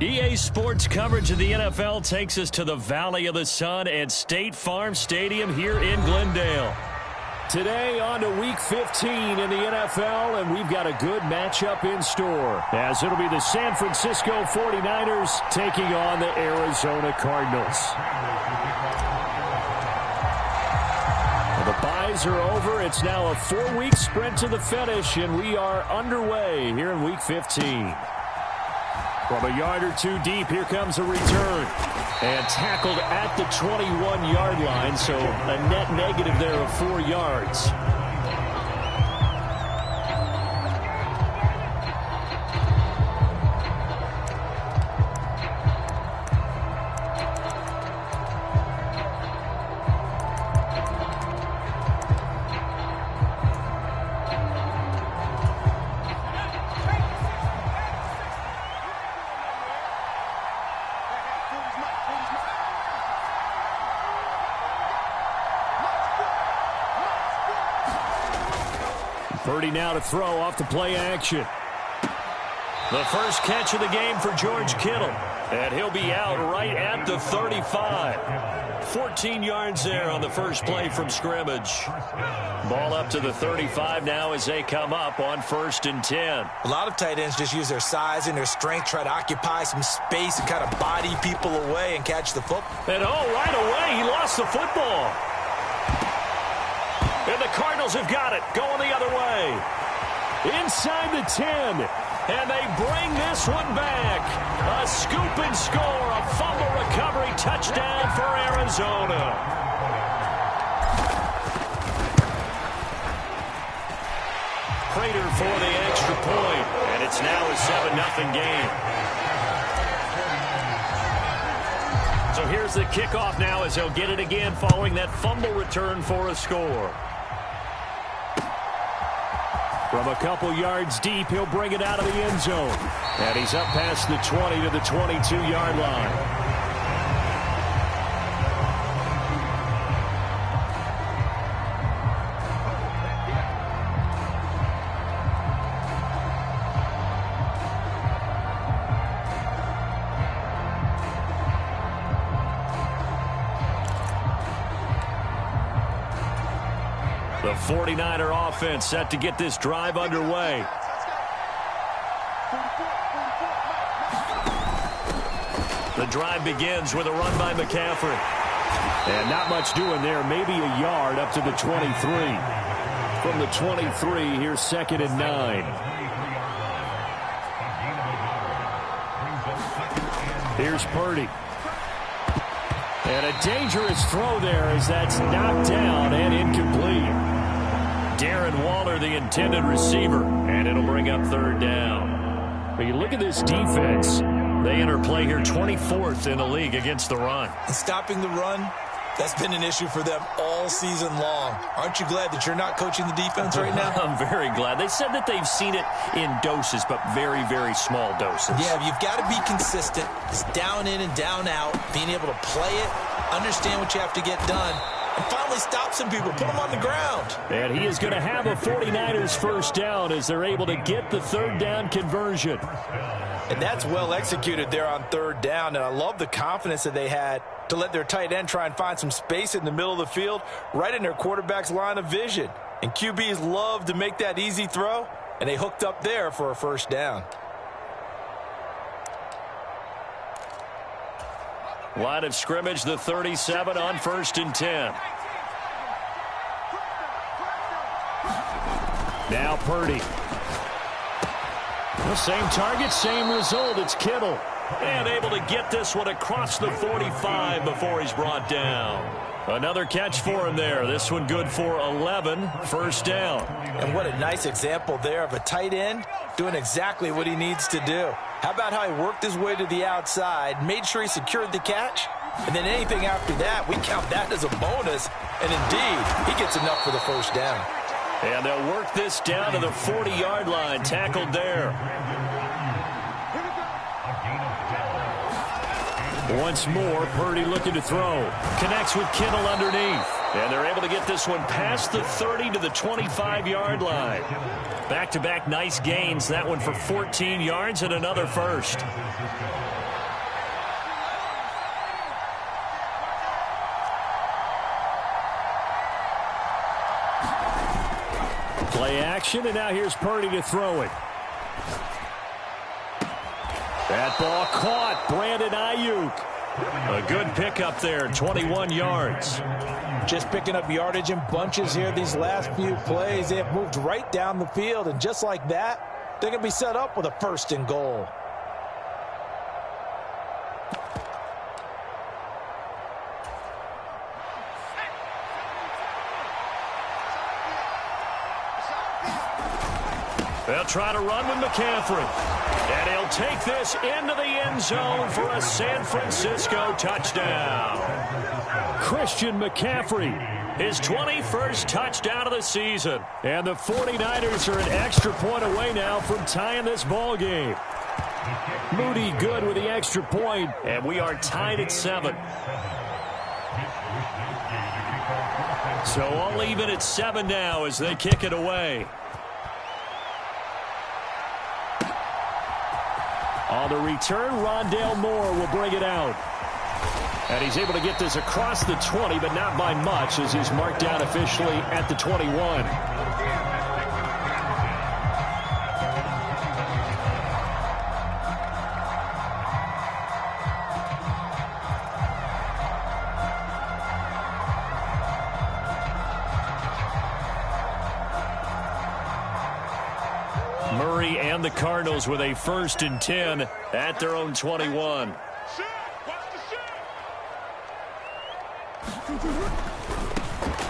EA Sports coverage of the NFL takes us to the Valley of the Sun at State Farm Stadium here in Glendale. Today on to Week 15 in the NFL, and we've got a good matchup in store, as it'll be the San Francisco 49ers taking on the Arizona Cardinals. The byes are over. It's now a 4-week sprint to the finish, and we are underway here in Week 15. From a yard or two deep, here comes a return. And tackled at the 21-yard line, so a net negative there of 4 yards. Purdy now to throw off the play action. The first catch of the game for George Kittle. And he'll be out right at the 35. 14 yards there on the first play from scrimmage. Ball up to the 35 now as they come up on 1st and 10. A lot of tight ends just use their size and their strength, try to occupy some space and kind of body people away and catch the football. And right away he lost the football. And the Cardinals have got it, going the other way. Inside the 10, and they bring this one back. A scoop and score, a fumble recovery touchdown for Arizona. Prater for the extra point, and it's now a 7-0 game. So here's the kickoff now as they'll get it again following that fumble return for a score. From a couple yards deep, he'll bring it out of the end zone. And he's up past the 20 to the 22-yard line. The 49er offense set to get this drive underway. The drive begins with a run by McCaffrey. And not much doing there, maybe a yard up to the 23. From the 23, here's 2nd and 9. Here's Purdy. And a dangerous throw there as that's knocked down and incomplete. Darren Waller, the intended receiver, and it'll bring up 3rd down. But you look at this defense. They enter play here 24th in the league against the run. And stopping the run, that's been an issue for them all season long. Aren't you glad that you're not coaching the defense right now? I'm very glad. They said that they've seen it in doses, but very, very small doses. Yeah, you've got to be consistent. It's down in and down out, being able to play it, understand what you have to get done, and finally stop some people, put them on the ground. And he is going to have a 49ers first down as they're able to get the 3rd down conversion. And that's well executed there on 3rd down. And I love the confidence that they had to let their tight end try and find some space in the middle of the field, right in their quarterback's line of vision. And QBs love to make that easy throw, and they hooked up there for a first down. Line of scrimmage, the 37 on 1st and 10. Now Purdy. The same target, same result. It's Kittle. And able to get this one across the 45 before he's brought down. Another catch for him there. This one good for 11. First down. And what a nice example there of a tight end doing exactly what he needs to do. How about how he worked his way to the outside, made sure he secured the catch, and then anything after that, we count that as a bonus. And indeed, he gets enough for the first down. And they'll work this down to the 40-yard line. Tackled there. Once more, Purdy looking to throw. Connects with Kittle underneath. And they're able to get this one past the 30 to the 25-yard line. Back-to-back nice gains. That one for 14 yards and another first. Play action, and now here's Purdy to throw it. That ball caught. Brandon Ayuk. A good pickup there, 21 yards. Just picking up yardage in bunches here these last few plays. They have moved right down the field, and just like that, they're going to be set up with a 1st and goal. They'll try to run with McCaffrey. And he'll take this into the end zone for a San Francisco touchdown. Christian McCaffrey, his 21st touchdown of the season. And the 49ers are an extra point away now from tying this ball game. Moody good with the extra point, and we are tied at 7. So all even at 7 now as they kick it away. On the return, Rondale Moore will bring it out. And he's able to get this across the 20, but not by much, as he's marked down officially at the 21. Murray and the Cardinals with a 1st and 10 at their own 21.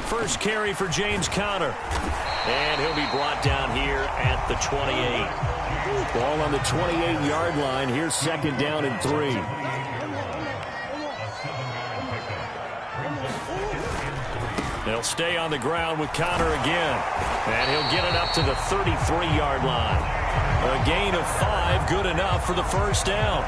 First carry for James Conner. And he'll be brought down here at the 28. Ball on the 28-yard line. Here's 2nd down and 3. They'll stay on the ground with Conner again. And he'll get it up to the 33-yard line. A gain of 5, good enough for the 1st down.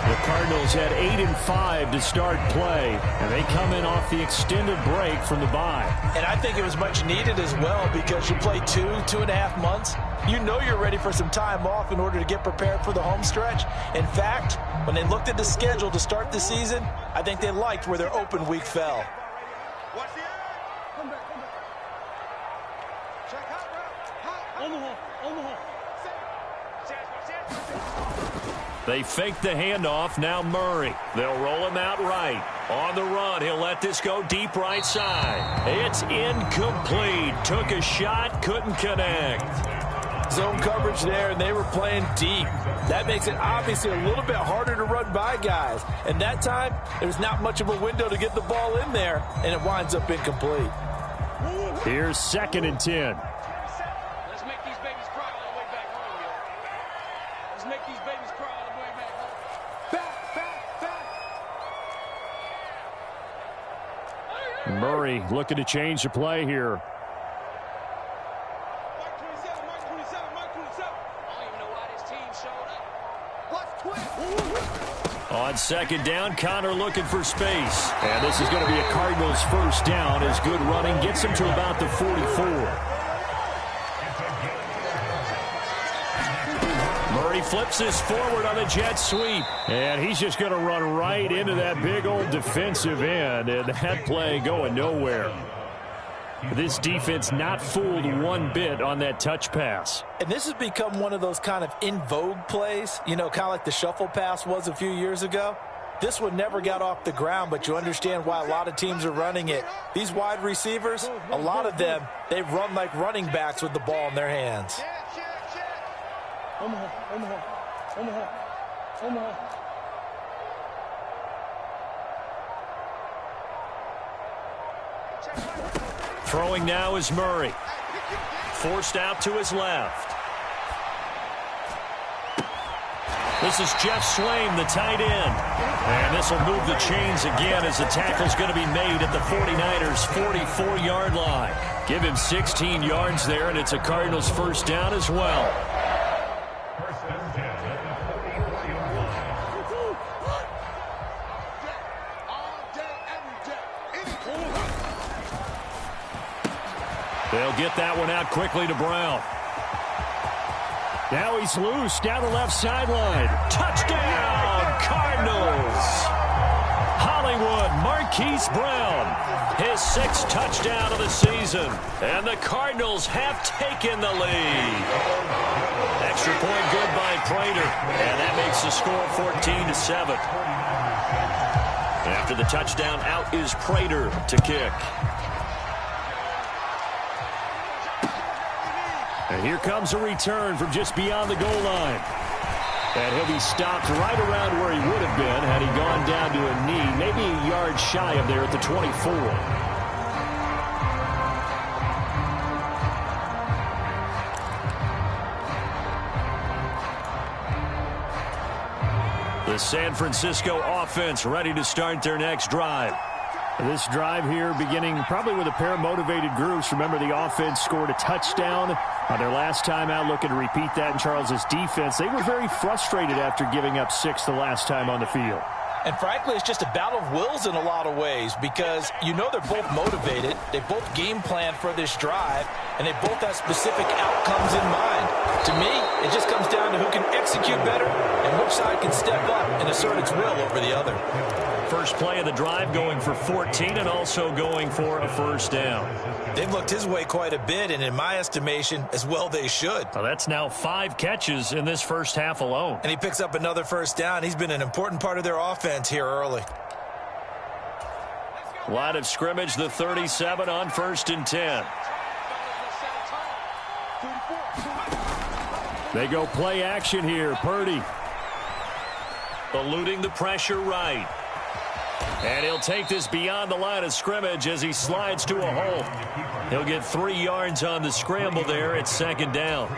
The Cardinals had 8 and 5 to start play, and they come in off the extended break from the bye. And I think it was much needed as well, because you play 2.5 months. You know you're ready for some time off in order to get prepared for the home stretch. In fact, when they looked at the schedule to start the season, I think they liked where their open week fell. They fake the handoff. Now Murray. They'll roll him out right. On the run, he'll let this go deep right side. It's incomplete. Took a shot, couldn't connect. Zone coverage there, and they were playing deep. That makes it obviously a little bit harder to run by guys. And that time, there's not much of a window to get the ball in there, and it winds up incomplete. Here's 2nd and 10. Let's make these babies cry all the way back home, yo. Let's make these babies cry all the way back home. Murray looking to change the play here. Mike 27, Mike 27, Mike 27. I don't even know why this team showed up. On 2nd down, Conner looking for space. And this is going to be a Cardinals 1st down as good running gets him to about the 44. Murray flips this forward on the jet sweep. And he's just going to run right into that big old defensive end. And that play going nowhere. This defense not fooled one bit on that touch pass. And this has become one of those kind of in vogue plays, you know, kind of like the shuffle pass was a few years ago. This one never got off the ground, but you understand why a lot of teams are running it. These wide receivers, a lot of them, they run like running backs with the ball in their hands. Throwing now is Murray. Forced out to his left. This is Jeff Swaim, the tight end. And this will move the chains again as the tackle's going to be made at the 49ers' 44-yard line. Give him 16 yards there, and it's a Cardinals 1st down as well. They'll get that one out quickly to Brown. Now he's loose down the left sideline. Touchdown, Cardinals! Hollywood, Marquise Brown, his 6th touchdown of the season. And the Cardinals have taken the lead. Extra point good by Prater, and that makes the score 14-7. After the touchdown, out is Prater to kick. And here comes a return from just beyond the goal line. And he'll be stopped right around where he would have been had he gone down to a knee, maybe a yard shy of there at the 24. The San Francisco offense ready to start their next drive. This drive here beginning probably with a pair of motivated groups. Remember, the offense scored a touchdown on their last time out, looking to repeat that in Charles' defense. They were very frustrated after giving up 6 the last time on the field. And frankly, it's just a battle of wills in a lot of ways because you know they're both motivated. They both game plan for this drive, and they both have specific outcomes in mind. To me, it just comes down to who can execute better and which side can step up and assert its will over the other. First play of the drive going for 14 and also going for a first down. They've looked his way quite a bit, and in my estimation, as well they should. Well, that's now 5 catches in this first half alone. And he picks up another first down. He's been an important part of their offense here early. Line of scrimmage, the 37 on 1st and 10. They go play action here. Purdy eluding the pressure right. And he'll take this beyond the line of scrimmage as he slides to a hole. He'll get 3 yards on the scramble there at 2nd down.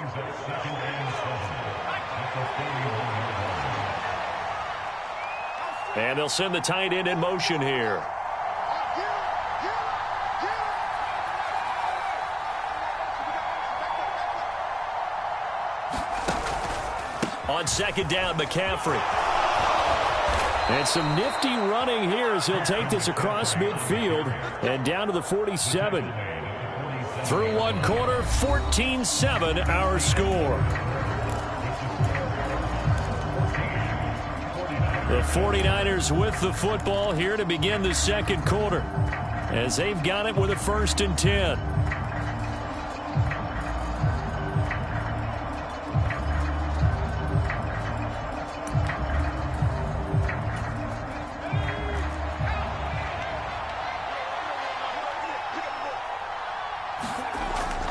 And they'll send the tight end in motion here. On 2nd down, McCaffrey. And some nifty running here as he'll take this across midfield and down to the 47. Through 1 quarter, 14-7 our score. The 49ers with the football here to begin the 2nd quarter as they've got it with a 1st and 10.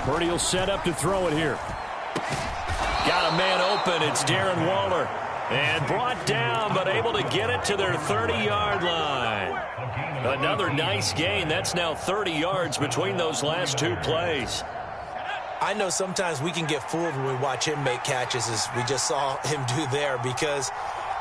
Purdy will set up to throw it here. Got a man open. It's Darren Waller. And brought down, but able to get it to their 30-yard line. Another nice gain. That's now 30 yards between those last 2 plays. I know sometimes we can get fooled when we watch him make catches, as we just saw him do there, because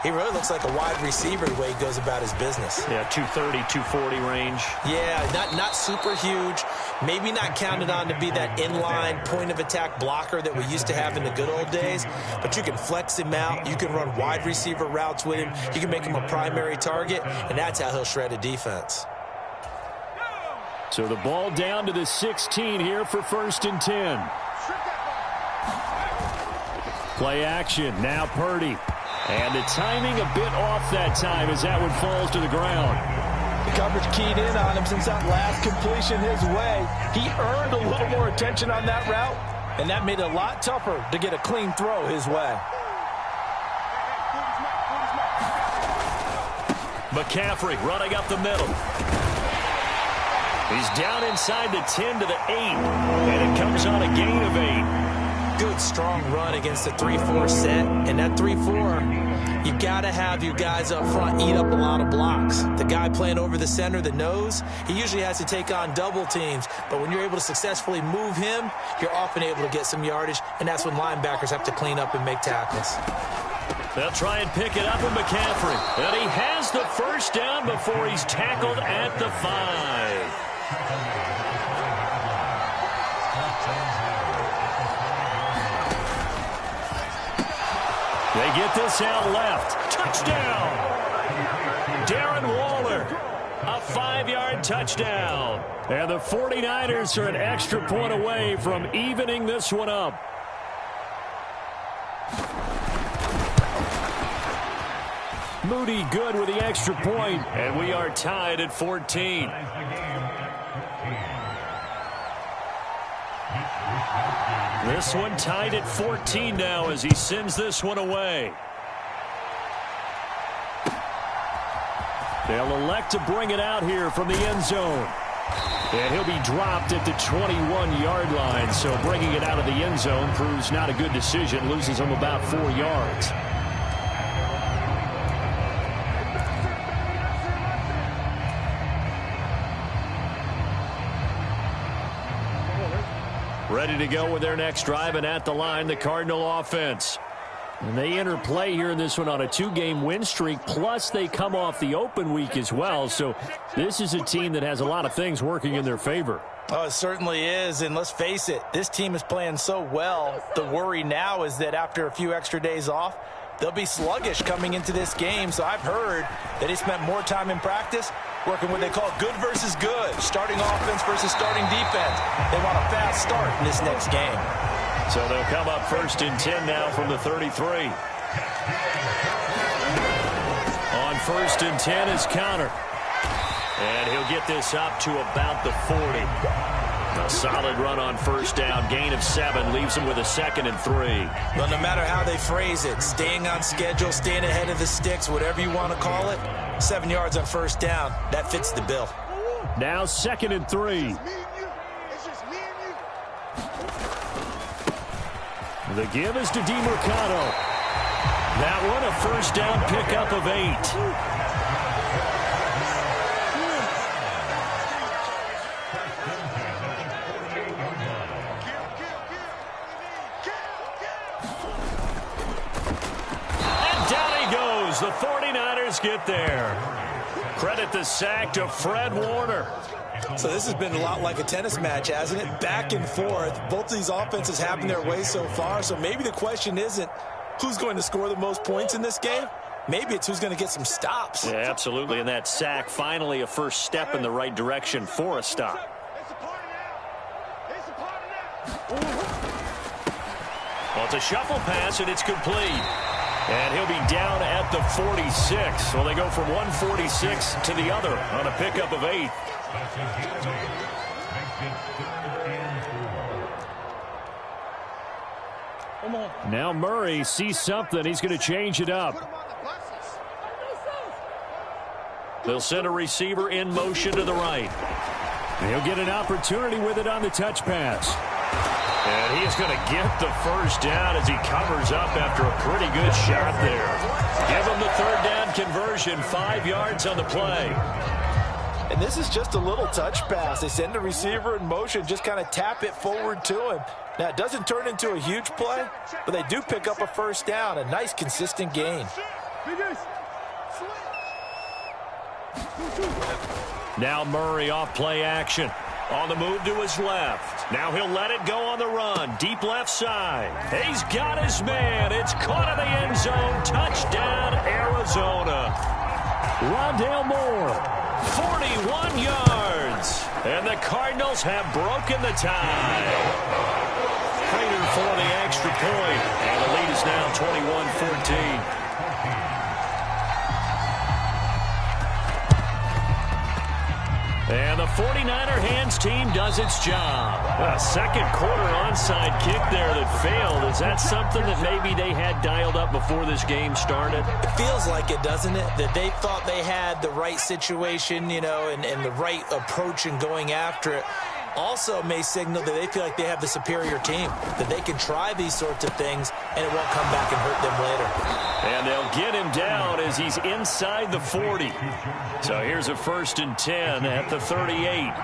he really looks like a wide receiver the way he goes about his business. Yeah, 230, 240 range. Yeah, not super huge. Maybe not counted on to be that inline point-of-attack blocker that we used to have in the good old days. But you can flex him out. You can run wide receiver routes with him. You can make him a primary target, and that's how he'll shred a defense. So the ball down to the 16 here for 1st and 10. Play action. Now Purdy. And the timing a bit off that time as that one falls to the ground. The coverage keyed in on him since that last completion his way. He earned a little more attention on that route, and that made it a lot tougher to get a clean throw his way. McCaffrey running up the middle. He's down inside the 10 to the 8, and it comes on a gain of 8. Good, strong run against the 3-4 set. And that 3-4, you got to have your guys up front eat up a lot of blocks. The guy playing over the center, the nose, he usually has to take on double teams. But when you're able to successfully move him, you're often able to get some yardage. And that's when linebackers have to clean up and make tackles. They'll try and pick it up with McCaffrey. And he has the first down before he's tackled at the 5. They get this out left. Touchdown! Darren Waller. A 5-yard touchdown. And the 49ers are an extra point away from evening this one up. Moody good with the extra point, and we are tied at 14. This one tied at 14 now as he sends this one away. They'll elect to bring it out here from the end zone. And he'll be dropped at the 21-yard line, so bringing it out of the end zone proves not a good decision, loses him about 4 yards. Ready to go with their next drive, and at the line, the Cardinal offense. And they enter play here in this one on a 2-game win streak, plus they come off the open week as well. So this is a team that has a lot of things working in their favor. Oh, it certainly is, and let's face it, this team is playing so well. The worry now is that after a few extra days off, they'll be sluggish coming into this game. So I've heard that he spent more time in practice working what they call good versus good, starting offense versus starting defense. They want a fast start in this next game. So they'll come up 1st and 10 now from the 33. On 1st and 10 is Conner. And he'll get this up to about the 40. A solid run on 1st down. Gain of 7 leaves him with a 2nd and 3. Well, no matter how they phrase it, staying on schedule, staying ahead of the sticks, whatever you want to call it, 7 yards on 1st down, that fits the bill. Now 2nd and 3. The give is to DeMercado. That one a 1st down pickup of 8. The 49ers get there. Credit the sack to Fred Warner. So this has been a lot like a tennis match, hasn't it? Back and forth. Both of these offenses having their way so far. So maybe the question isn't who's going to score the most points in this game. Maybe it's who's going to get some stops. Yeah, absolutely. And that sack, finally a first step in the right direction for a stop. Well, it's a shuffle pass, and it's complete. And he'll be down at the 46. Well, they go from 146 to the other on a pickup of 8. Now Murray sees something. He's going to change it up. They'll send a receiver in motion to the right. He'll get an opportunity with it on the touch pass. And he is going to get the 1st down as he covers up after a pretty good shot there. Give him the 3rd down conversion, 5 yards on the play. And this is just a little touch pass. They send the receiver in motion, just kind of tap it forward to him. Now, it doesn't turn into a huge play, but they do pick up a 1st down, a nice, consistent gain. Now Murray off play action. On the move to his left. Now he'll let it go on the run. Deep left side. He's got his man. It's caught in the end zone. Touchdown, Arizona. Rondale Moore, 41 yards. And the Cardinals have broken the tie. Prater for the extra point. And the lead is now 21-14. And the 49er hands team does its job. A second quarter onside kick there that failed. Is that something that maybe they had dialed up before this game started? It feels like it, doesn't it? That they thought they had the right situation, you know, and the right approach in going after it. Also may signal that they feel like they have the superior team, that they can try these sorts of things and it won't come back and hurt them later. And they'll get him down as he's inside the 40. So here's a 1st and 10 at the 38.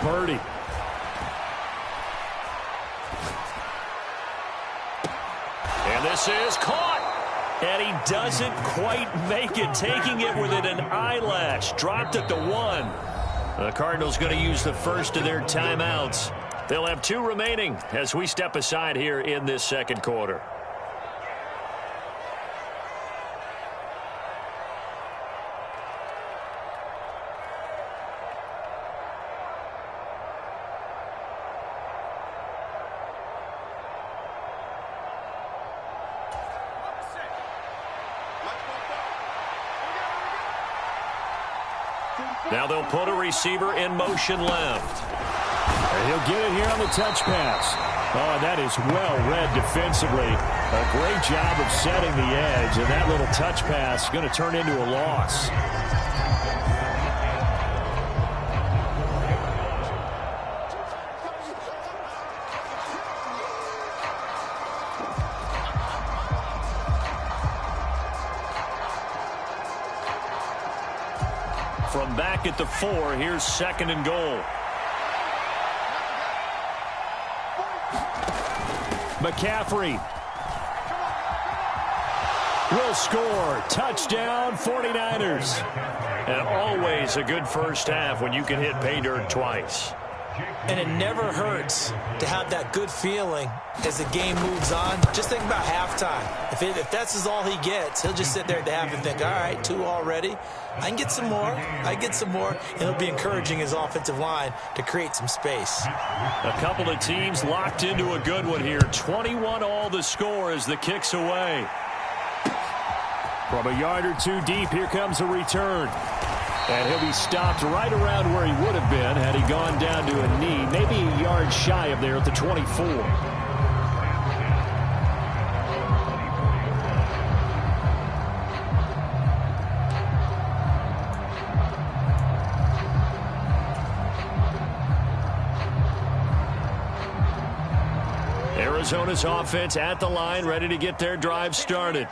Purdy. And this is caught. And he doesn't quite make it, taking it within an eyelash. Dropped at the 1. The Cardinals going to use the first of their timeouts. They'll have 2 remaining as we step aside here in this second quarter. Now they'll put a receiver in motion left. And he'll get it here on the touch pass. Oh, and that is well read defensively. A great job of setting the edge, and that little touch pass is going to turn into a loss. From back at the 4, here's 2nd and goal. McCaffrey will score. Touchdown, 49ers. And always a good first half when you can hit pay dirt twice. And it never hurts to have that good feeling as the game moves on. Just think about halftime. If that's all he gets, he'll just sit there at the half and think, all right, 2 already. I can get some more. And he'll be encouraging his offensive line to create some space. A couple of teams locked into a good one here. 21 all the score as the kick's away. From a yard or 2 deep, here comes a return. And he'll be stopped right around where he would have been had he gone down to a knee, maybe a yard shy of there at the 24. Arizona's offense at the line, ready to get their drive started.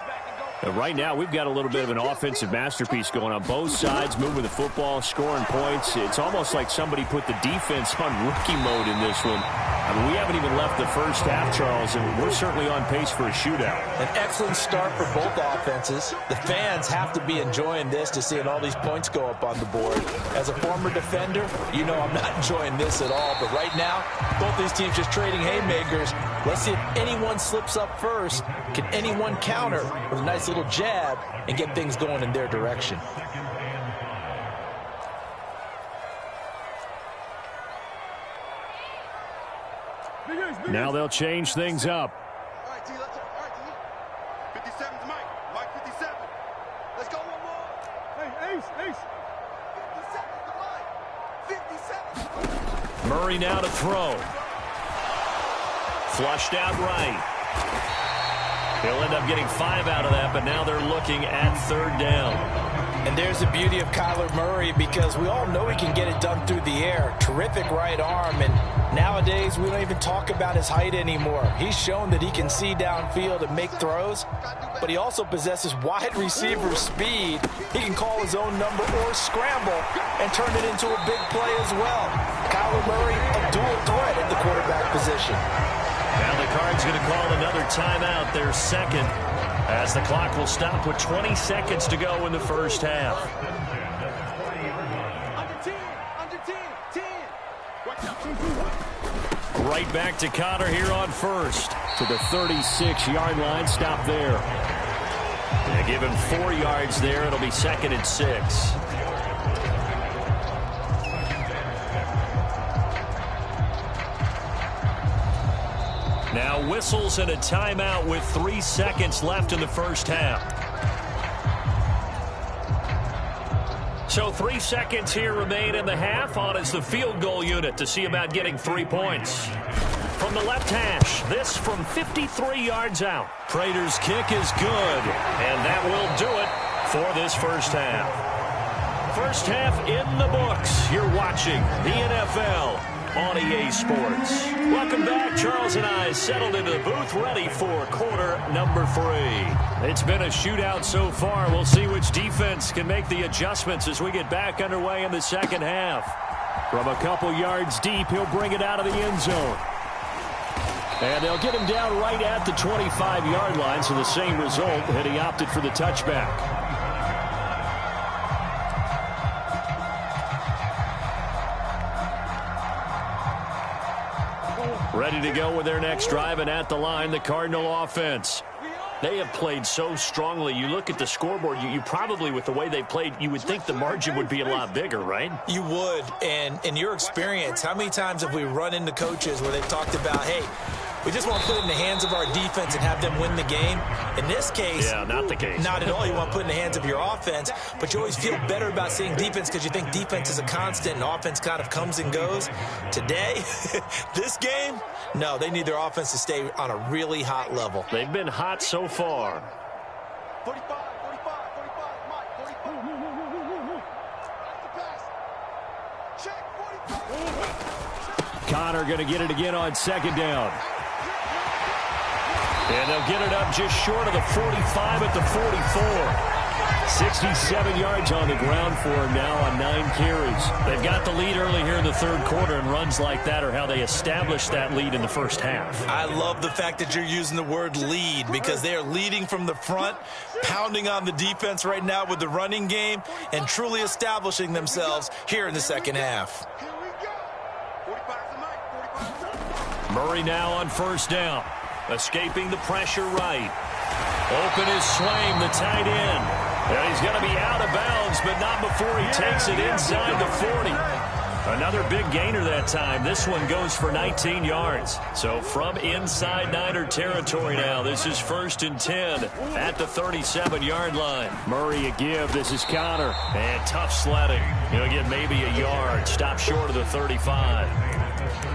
Right now, we've got a little bit of an offensive masterpiece going on. Both sides moving the football, scoring points. It's almost like somebody put the defense on rookie mode in this one. I mean, we haven't even left the first half, Charles, and we're certainly on pace for a shootout. An excellent start for both offenses. The fans have to be enjoying this to seeing all these points go up on the board. As a former defender, you know I'm not enjoying this at all. But right now, both these teams just trading haymakers. Let's see if anyone slips up first. Can anyone counter with a nice little jab and get things going in their direction? Now they'll change things up. All right, T, let's go. All right, T. 57's Mike. Mike 57. Let's go one more. Hey, Ace. 57 to Mike. 57. Murray now to throw. Flushed out right. He'll end up getting 5 out of that, but now they're looking at 3rd down. And there's the beauty of Kyler Murray, because we all know he can get it done through the air. Terrific right arm, and nowadays we don't even talk about his height anymore. He's shown that he can see downfield and make throws, but he also possesses wide receiver speed. He can call his own number or scramble and turn it into a big play as well. Kyler Murray, a dual threat at the quarterback position. Now the Cards going to call another timeout, their 2nd, as the clock will stop with 20 seconds to go in the first half. Right back to Connor here on 1st. To the 36-yard line, stop there. They give him 4 yards there. It'll be 2nd and 6. Now whistles and a timeout with 3 seconds left in the first half. So 3 seconds here remain in the half. On is the field goal unit to see about getting 3 points. From the left hash, this from 53 yards out. Prater's kick is good, and that will do it for this first half. First half in the books. You're watching the NFL on EA Sports. Welcome back. Charles and I settled into the booth, ready for quarter number 3. It's been a shootout so far. We'll see which defense can make the adjustments as we get back underway in the second half. From a couple yards deep, he'll bring it out of the end zone. And they'll get him down right at the 25-yard line, so the same result, and he opted for the touchback. Ready to go with their next drive, and at the line, the Cardinal offense. They have played so strongly. You look at the scoreboard, you probably, with the way they played, you would think the margin would be a lot bigger, right? You would. And in your experience, how many times have we run into coaches where they've talked about, hey, We just want to put it in the hands of our defense and have them win the game. In this case, yeah, not the case. Not at all. You want to put it in the hands of your offense, but you always feel better about seeing defense because you think defense is a constant and offense kind of comes and goes. Today, this game, no, they need their offense to stay on a really hot level. They've been hot so far. 45, 45, 45, Mike, 45. That's the pass. Check, 45. Connor going to get it again on second down. And they'll get it up just short of the 45 at the 44. 67 yards on the ground for him now on 9 carries. They've got the lead early here in the third quarter, and runs like that are how they established that lead in the first half. I love the fact that you're using the word lead because they are leading from the front, pounding on the defense right now with the running game, and truly establishing themselves here in the second half. Here we go. 45 to Mike, 45 to Murray now on first down. Escaping the pressure right. Open is Swaim, the tight end. And he's going to be out of bounds, but not before he takes it inside the 40. Another big gainer that time. This one goes for 19 yards. So from inside Niner territory now, this is 1st and 10 at the 37-yard line. Murray a give. This is Connor. And tough sledding. He'll get maybe a yard. Stop short of the 35.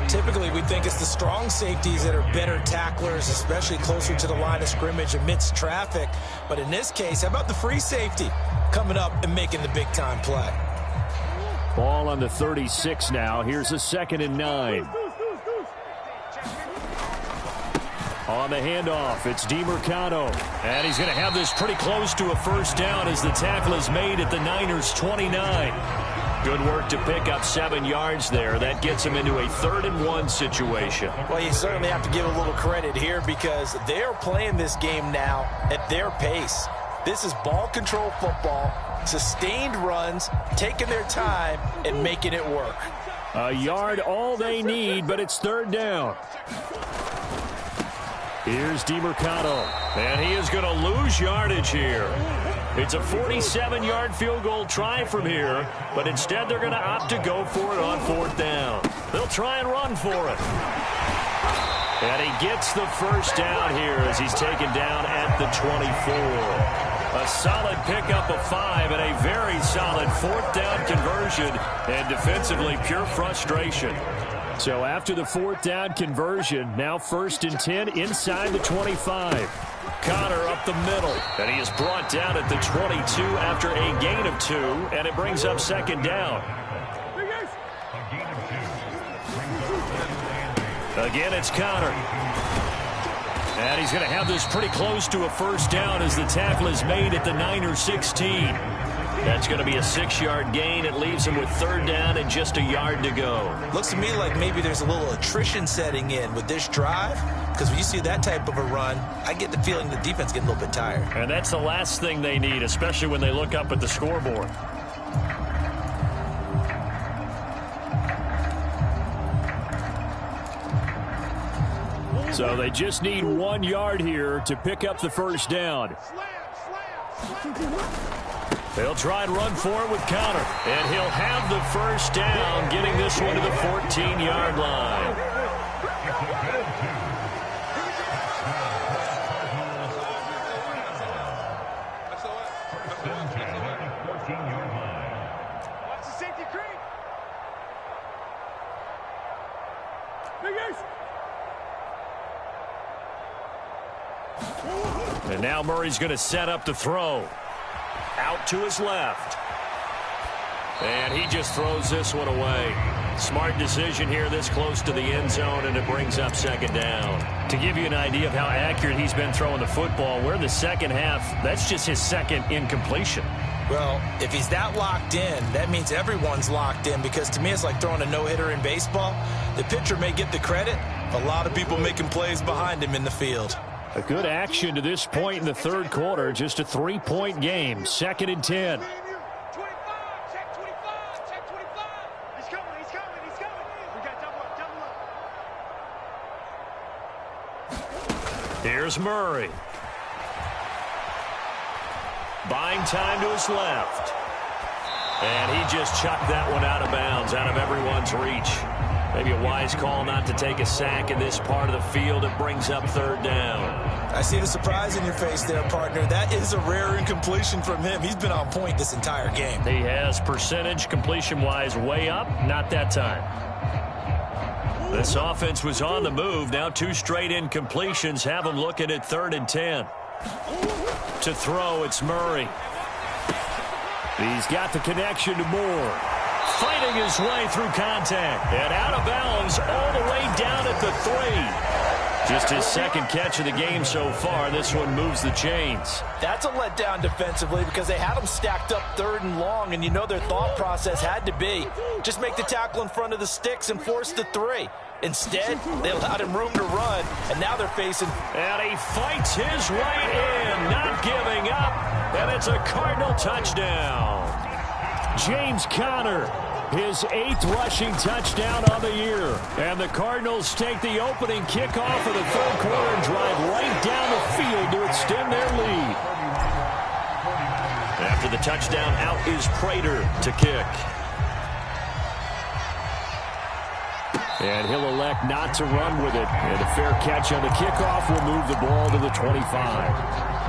Typically, we think it's the strong safeties that are better tacklers, especially closer to the line of scrimmage amidst traffic. But in this case, how about the free safety coming up and making the big-time play? Ball on the 36 now. Here's a 2nd and 9. On the handoff, it's DiMercado. And he's going to have this pretty close to a first down as the tackle is made at the Niners' 29. Good work to pick up 7 yards there. That gets him into a 3rd and 1 situation. Well, you certainly have to give a little credit here because they're playing this game now at their pace. This is ball control football, sustained runs, taking their time, and making it work. A yard all they need, but it's 3rd down. Here's DiMercado, and he is going to lose yardage here. It's a 47-yard field goal try from here, but instead they're going to opt to go for it on 4th down. They'll try and run for it. And he gets the first down here as he's taken down at the 24. A solid pickup of 5 and a very solid 4th down conversion, and defensively pure frustration. So after the 4th down conversion, now 1st and 10 inside the 25. Connor up the middle, and he is brought down at the 22 after a gain of 2, and it brings up 2nd down. Again, it's Connor. And he's going to have this pretty close to a first down as the tackle is made at the Niners' 16. That's going to be a 6-yard gain. It leaves him with 3rd down and just a yard to go. Looks to me like maybe there's a little attrition setting in with this drive, because when you see that type of a run, I get the feeling the defense getting a little bit tired. And that's the last thing they need, especially when they look up at the scoreboard. So they just need 1 yard here to pick up the first down. They'll try and run for it with Connor. And he'll have the first down, getting this one to the 14-yard line. Watch the safety creep. And now Murray's going to set up the throw. Out to his left. And he just throws this one away. Smart decision here this close to the end zone, and it brings up 2nd down. To give you an idea of how accurate he's been throwing the football, we're in the second half. That's just his 2nd incompletion. Well, if he's that locked in, that means everyone's locked in, because to me it's like throwing a no-hitter in baseball. The pitcher may get the credit, a lot of people making plays behind him in the field. A good action to this point in the third quarter. Just a 3-point game. 2nd and 10. 25, check 25, check 25. He's coming, he's coming, he's coming. We got double up. Here's Murray. Buying time to his left. And he just chucked that one out of bounds, out of everyone's reach. Maybe a wise call not to take a sack in this part of the field. It brings up third down. I see the surprise in your face there, partner. That is a rare incompletion from him. He's been on point this entire game. He has percentage completion-wise way up. Not that time. This offense was on the move. Now 2 straight incompletions have them looking at 3rd and 10. To throw, it's Murray. He's got the connection to Moore. Fighting his way through contact. And out of bounds all the way down at the 3. Just his 2nd catch of the game so far. This one moves the chains. That's a letdown defensively because they had him stacked up 3rd and long, and you know their thought process had to be just make the tackle in front of the sticks and force the 3. Instead, they allowed him room to run, and now they're facing... And he fights his way in, not giving up, and it's a Cardinal touchdown. James Conner, his 8th rushing touchdown on the year. And the Cardinals take the opening kickoff of the 3rd quarter and drive right down the field to extend their lead. After the touchdown, out is Prater to kick. And he'll elect not to run with it. And a fair catch on the kickoff will move the ball to the 25.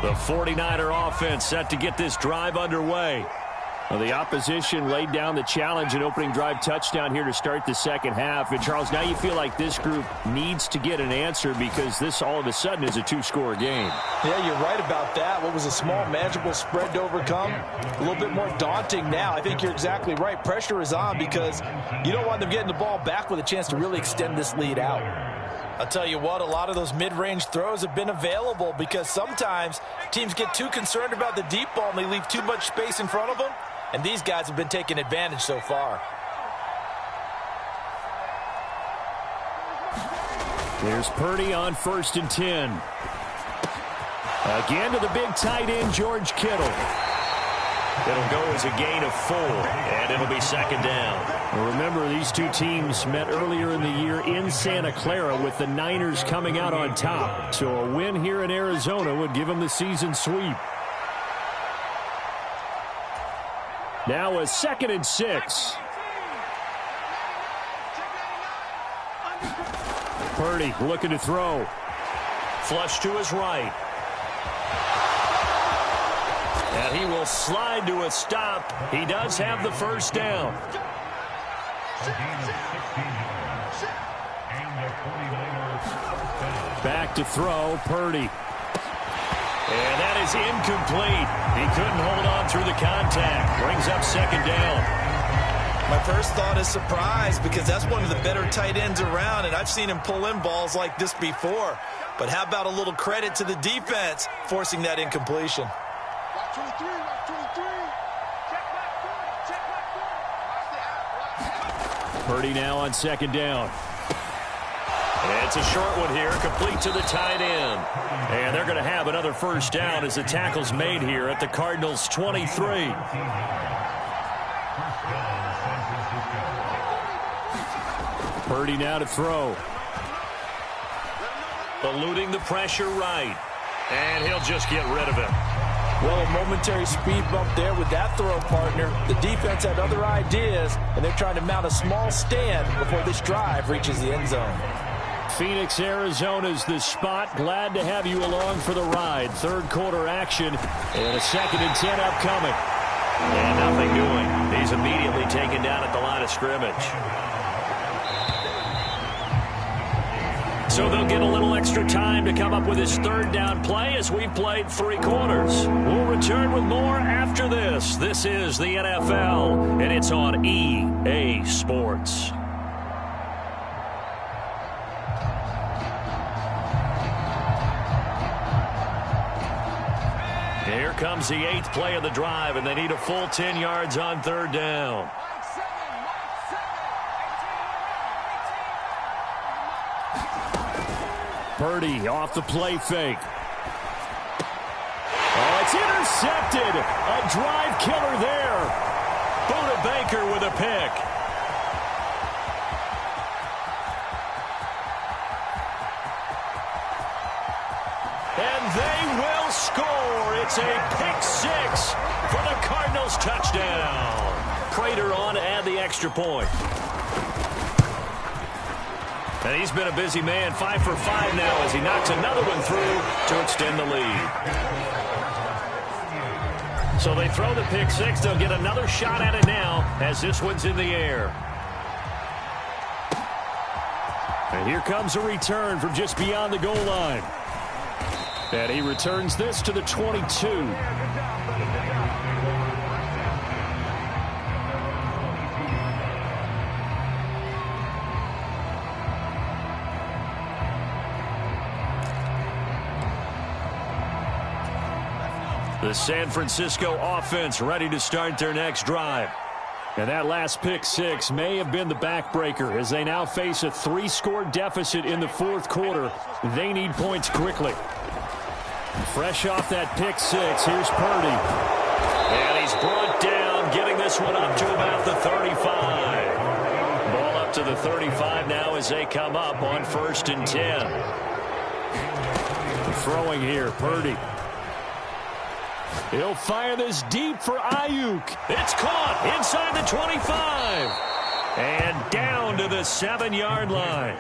The 49er offense set to get this drive underway. Well, the opposition laid down the challenge and opening drive touchdown here to start the 2nd half. And, Charles, now you feel like this group needs to get an answer because this all of a sudden is a 2-score game. Yeah, you're right about that. What was a small, manageable spread to overcome, a little bit more daunting now. I think you're exactly right. Pressure is on because you don't want them getting the ball back with a chance to really extend this lead out. I'll tell you what, a lot of those mid-range throws have been available because sometimes teams get too concerned about the deep ball and they leave too much space in front of them, and these guys have been taking advantage so far. There's Purdy on 1st and 10. Again to the big tight end, George Kittle. It'll go as a gain of 4, and it'll be 2nd down. Well, remember, these two teams met earlier in the year in Santa Clara with the Niners coming out on top. So a win here in Arizona would give them the season sweep. Now a 2nd and 6. Purdy looking to throw. Flush to his right. And he will slide to a stop. He does have the 1st down. Back to throw, Purdy. And that is incomplete. He couldn't hold on through the contact. Brings up 2nd down. My first thought is surprise because that's one of the better tight ends around, and I've seen him pull in balls like this before. But how about a little credit to the defense forcing that incompletion? Watch 23, watch 23. Check back 40, check back 40. Purdy now on 2nd down. And it's a short one here, complete to the tight end. And they're going to have another 1st down as the tackle's made here at the Cardinals' 23. Purdy now to throw. Eluding the pressure right. And he'll just get rid of it. Well, a momentary speed bump there with that throw, partner. The defense had other ideas, and they're trying to mount a small stand before this drive reaches the end zone. Phoenix, Arizona's the spot. Glad to have you along for the ride. 3rd quarter action and a 2nd and 10 upcoming. And nothing doing. He's immediately taken down at the line of scrimmage. So they'll get a little extra time to come up with his 3rd down play as we've played 3 quarters. We'll return with more after this. This is the NFL, and it's on EA Sports. Here comes the 8th play of the drive, and they need a full 10 yards on 3rd down. Purdy off the play fake. Oh, it's intercepted. A drive killer there. Buda Baker with a pick. And they It's a pick six for the Cardinals touchdown. Prater on to add the extra point. And he's been a busy man, 5 for 5 now as he knocks another one through to extend the lead. So they throw the pick six. They'll get another shot at it now as this one's in the air. And here comes a return from just beyond the goal line. And he returns this to the 22. The San Francisco offense ready to start their next drive. And that last pick six may have been the backbreaker as they now face a 3-score deficit in the fourth quarter. They need points quickly. Fresh off that pick six, here's Purdy. And he's brought down, getting this one up to about the 35. Ball up to the 35 now as they come up on 1st and 10. Throwing here, Purdy. He'll fire this deep for Ayuk. It's caught inside the 25. And down to the 7-yard line.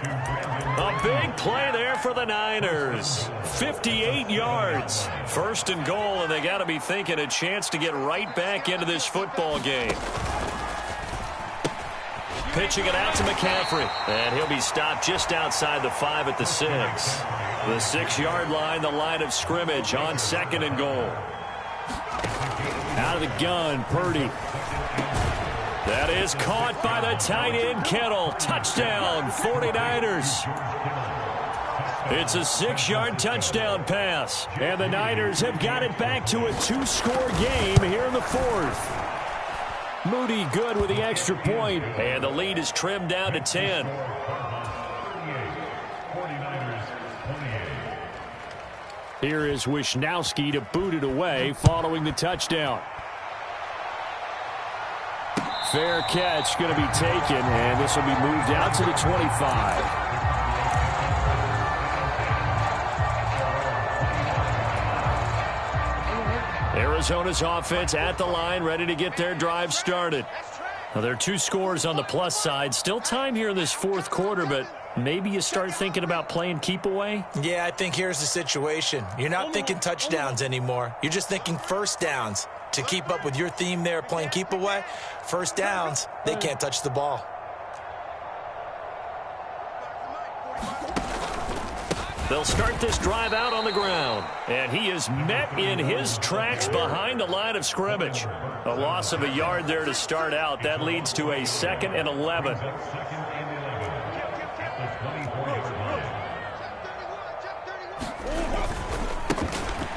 A big play there for the Niners. 58 yards. 1st and goal, and they got to be thinking a chance to get right back into this football game. Pitching it out to McCaffrey. And he'll be stopped just outside the 5 at the 6. The 6-yard line, the line of scrimmage on 2nd and goal. Out of the gun, Purdy. That is caught by the tight end, Kittle. Touchdown, 49ers. It's a 6-yard touchdown pass. And the Niners have got it back to a 2-score game here in the 4th. Moody good with the extra point. And the lead is trimmed down to 10. Here is Wisnowski to boot it away following the touchdown. Fair catch going to be taken, and this will be moved out to the 25. Arizona's offense at the line, ready to get their drive started. Now, there are 2 scores on the plus side. Still time here in this 4th quarter, but maybe you start thinking about playing keep away? Yeah, I think here's the situation. You're not thinking touchdowns anymore. You're just thinking first downs. To keep up with your theme there, playing keep away, first downs, they can't touch the ball. They'll start this drive out on the ground. And he is met in his tracks behind the line of scrimmage. A loss of a yard there to start out. That leads to a 2nd and 11.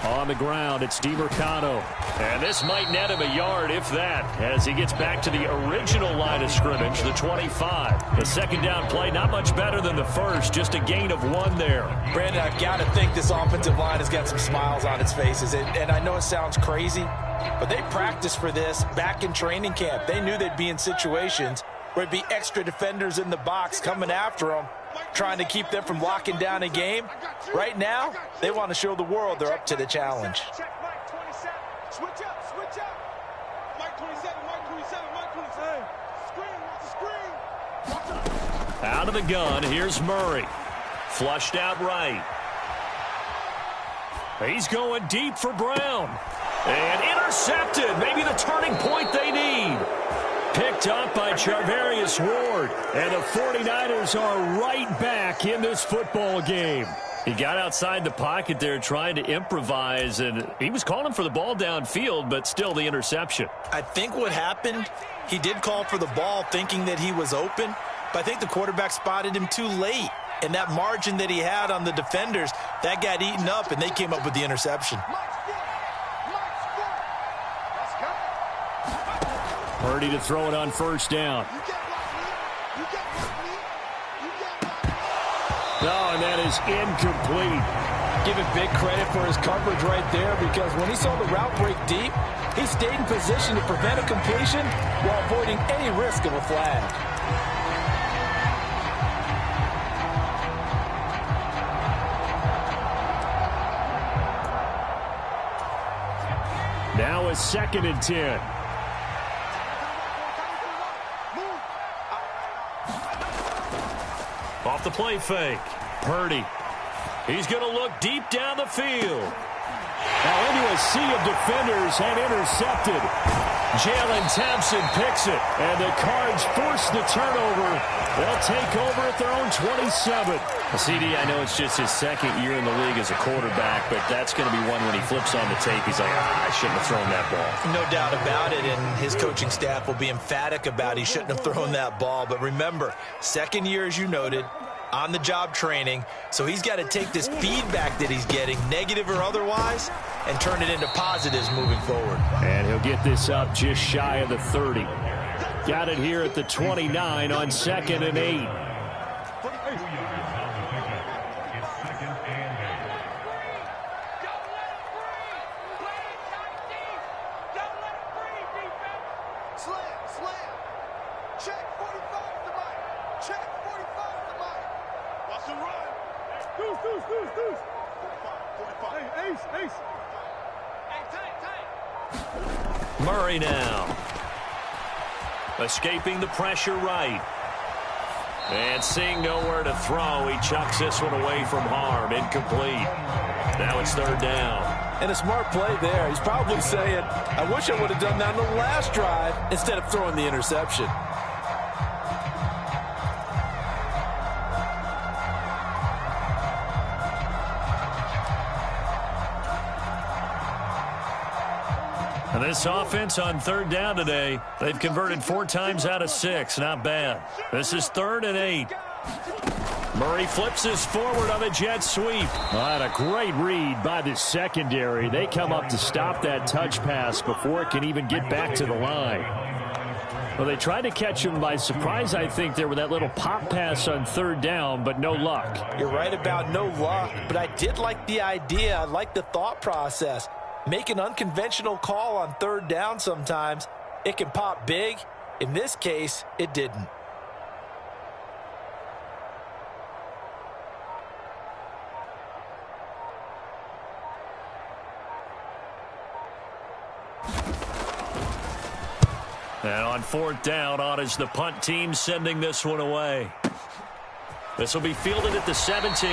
On the ground, it's DeMarcano. And this might net him a yard, if that, as he gets back to the original line of scrimmage, the 25. The 2nd down play, not much better than the first, just a gain of 1 there. Brandon, I've got to think this offensive line has got some smiles on its faces. And I know it sounds crazy, but they practiced for this back in training camp. They knew they'd be in situations where it'd be extra defenders in the box coming after them, trying to keep them from locking down a game. Right now, they want to show the world they're up to the challenge. Switch up, switch up. Mike 27, Mike 27, Mike 27. Screen, watch the screen. Out of the gun, here's Murray. Flushed out right. He's going deep for Brown. And intercepted. Maybe the turning point they need. Picked up by Charvarius Ward. And the 49ers are right back in this football game. He got outside the pocket there trying to improvise, and he was calling for the ball downfield, but still the interception. I think what happened, he did call for the ball thinking that he was open, but I think the quarterback spotted him too late. And that margin that he had on the defenders, that got eaten up, and they came up with the interception. Purdy to throw it on 1st down. Oh, and that is incomplete. Give him big credit for his coverage right there, because when he saw the route break deep, he stayed in position to prevent a completion while avoiding any risk of a flag. 2nd and 10. Off the play fake. Purdy. He's going to look deep down the field. Now into a sea of defenders and intercepted. Jalen Thompson picks it, and the Cards force the turnover. They'll take over at their own 27. CD, I know it's just his 2nd year in the league as a quarterback, but that's going to be one when he flips on the tape. He's like, I shouldn't have thrown that ball. No doubt about it, and his coaching staff will be emphatic about he shouldn't have thrown that ball. But remember, 2nd year, as you noted, on-the-job training, so he's got to take this feedback that he's getting, negative or otherwise, and turn it into positives moving forward. And he'll get this up just shy of the 30. Got it here at the 29 on 2nd and 8. Murray now. Escaping the pressure right. And seeing nowhere to throw, he chucks this one away from harm. Incomplete. Now it's 3rd down. And a smart play there. He's probably saying, I wish I would have done that on the last drive instead of throwing the interception. And this offense on 3rd down today, they've converted 4 times out of 6. Not bad. This is 3rd and 8. Murray flips this forward on a jet sweep. What a great read by the secondary. They come up to stop that touch pass before it can even get back to the line. Well, they tried to catch him by surprise, I think, there with that little pop pass on 3rd down, but no luck. You're right about no luck, but I did like the idea. I like the thought process. Make an unconventional call on 3rd down sometimes. It can pop big. In this case, it didn't. And on 4th down, on is the punt team sending this one away. This will be fielded at the 17.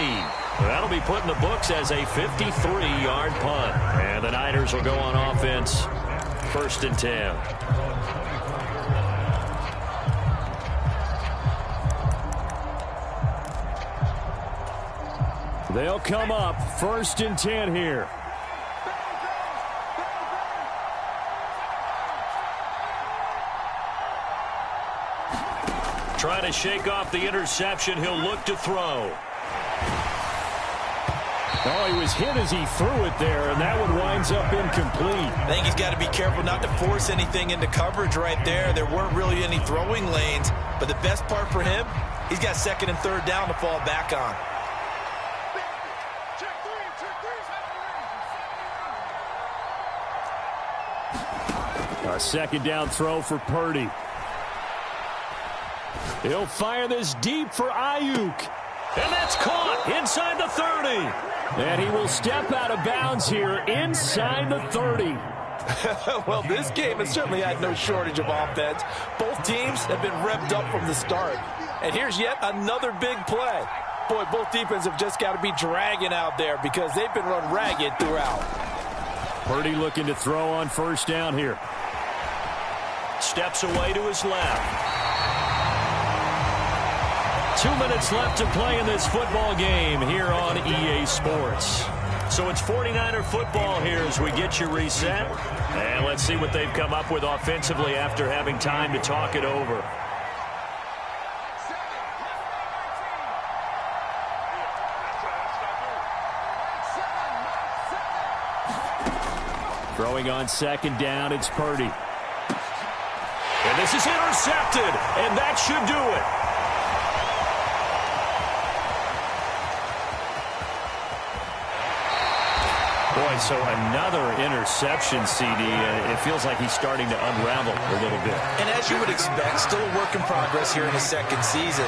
That'll be put in the books as a 53-yard punt. And the Niners will go on offense. 1st and 10. They'll come up 1st and 10 here. Trying to shake off the interception. He'll look to throw. Oh, he was hit as he threw it there, and that one winds up incomplete. I think he's got to be careful not to force anything into coverage right there. There weren't really any throwing lanes, but the best part for him, he's got 2nd and 3rd down to fall back on. A 2nd down throw for Purdy. He'll fire this deep for Ayuk. And that's caught inside the 30. And he will step out of bounds here inside the 30. Well, this game has certainly had no shortage of offense. Both teams have been revved up from the start. And here's yet another big play. Boy, both defenses have just got to be dragging out there because they've been run ragged throughout. Purdy looking to throw on 1st down here. Steps away to his left. 2 minutes left to play in this football game here on EA Sports. So it's 49er football here as we get you reset. And let's see what they've come up with offensively after having time to talk it over. Throwing on 2nd down, it's Purdy. And this is intercepted, and that should do it. Boy, so another interception, CD. It feels like he's starting to unravel a little bit. And as you would expect, still a work in progress here in his 2nd season.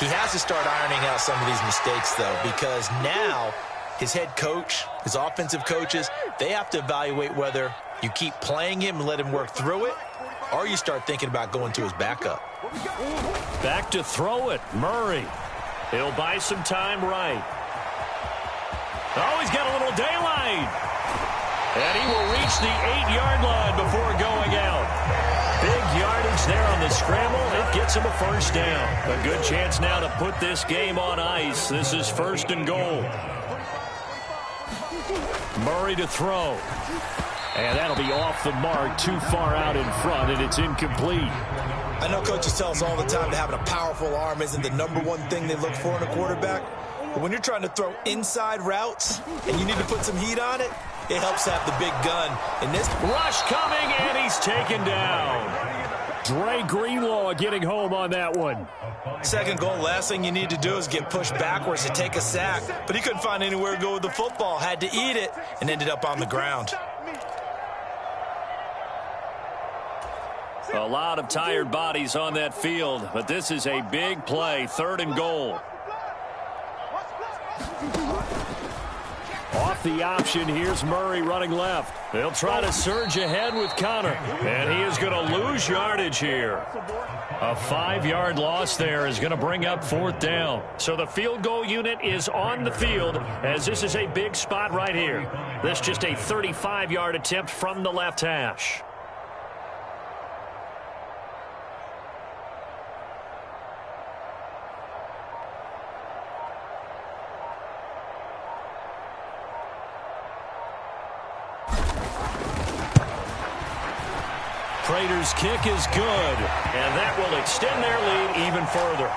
He has to start ironing out some of these mistakes, though, because now his head coach, his offensive coaches, they have to evaluate whether You keep playing him and let him work through it, or you start thinking about going to his backup. Back to throw it. Murray. He'll buy some time right. Oh, he's got a little daylight. And he will reach the 8-yard line before going out. Big yardage there on the scramble. It gets him a first down. A good chance now to put this game on ice. This is 1st and goal. Murray to throw. And that'll be off the mark, too far out in front, and it's incomplete. I know coaches tell us all the time that having a powerful arm isn't the #1 thing they look for in a quarterback. But when you're trying to throw inside routes and you need to put some heat on it, it helps have the big gun. In this rush coming, and he's taken down. Dre Greenlaw getting home on that one. 2nd goal, last thing you need to do is get pushed backwards to take a sack. But he couldn't find anywhere to go with the football, had to eat it, and ended up on the ground. A lot of tired bodies on that field, but this is a big play, 3rd and goal. Off the option, here's Murray running left. They'll try to surge ahead with Connor, and he is going to lose yardage here. A 5-yard loss there is going to bring up 4th down. So the field goal unit is on the field, as this is a big spot right here. This just a 35-yard attempt from the left hash. Prater's kick is good, and that will extend their lead even further.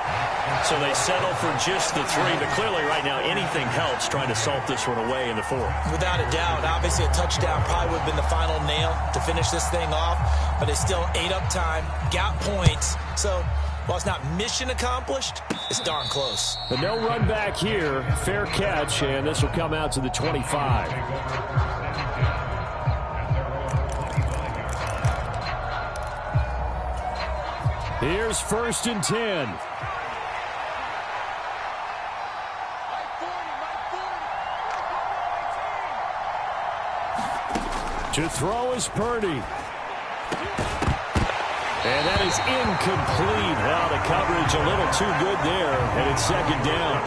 So they settle for just the 3, but clearly right now anything helps trying to salt this one away in the 4th. Without a doubt, obviously a touchdown probably would have been the final nail to finish this thing off, but it's still ate up time, got points, so while it's not mission accomplished, it's darn close. But no run back here, fair catch, and this will come out to the 25. Here's 1st and 10. To throw is Purdy. And that is incomplete. Now the coverage a little too good there, and it's 2nd down.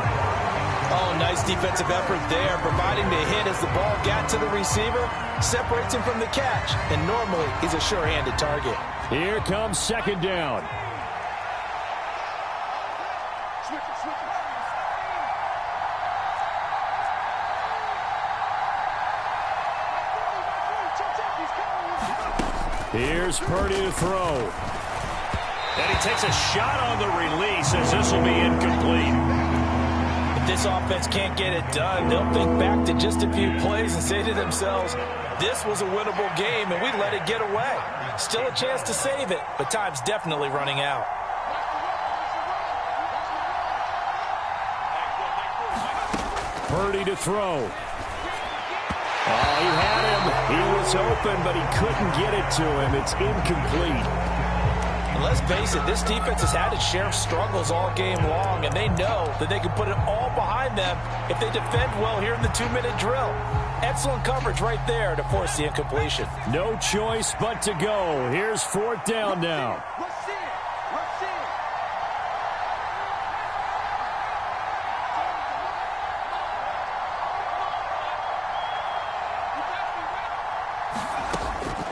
Oh, nice defensive effort there, providing the hit as the ball got to the receiver, separates him from the catch, and normally he's a sure-handed target. Here comes 2nd down. Here's Purdy to throw. And he takes a shot on the release as this will be incomplete. If this offense can't get it done, they'll think back to just a few plays and say to themselves, this was a winnable game and we let it get away. Still a chance to save it, but time's definitely running out. Purdy to throw. Oh, he had him. He was open, but he couldn't get it to him. It's incomplete. And let's face it, this defense has had its share of struggles all game long, and they know that they can put it all behind them if they defend well here in the 2-minute drill. Excellent coverage right there to force the incompletion. No choice but to go. Here's 4th down now.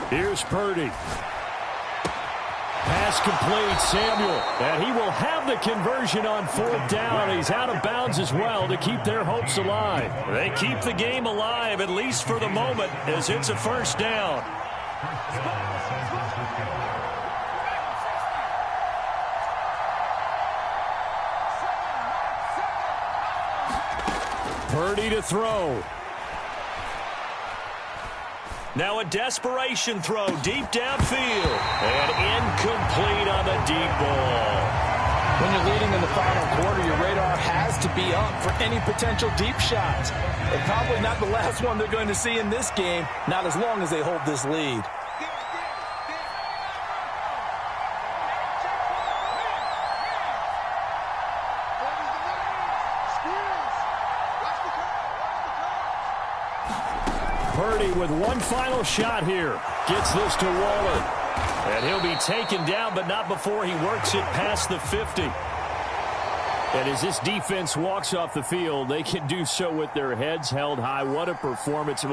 Here's Purdy. Pass complete, Samuel. And he will have the conversion on 4th down. He's out of bounds as well to keep their hopes alive. They keep the game alive, at least for the moment, as it's a 1st down. Purdy to throw. Now a desperation throw deep downfield. And incomplete on the deep ball. When you're leading in the final quarter, your radar has to be up for any potential deep shots. And probably not the last one they're going to see in this game, not as long as they hold this lead. 30 with one final shot here. Gets this to Waller. And he'll be taken down, but not before he works it past the 50. And as this defense walks off the field, they can do so with their heads held high. What a performance.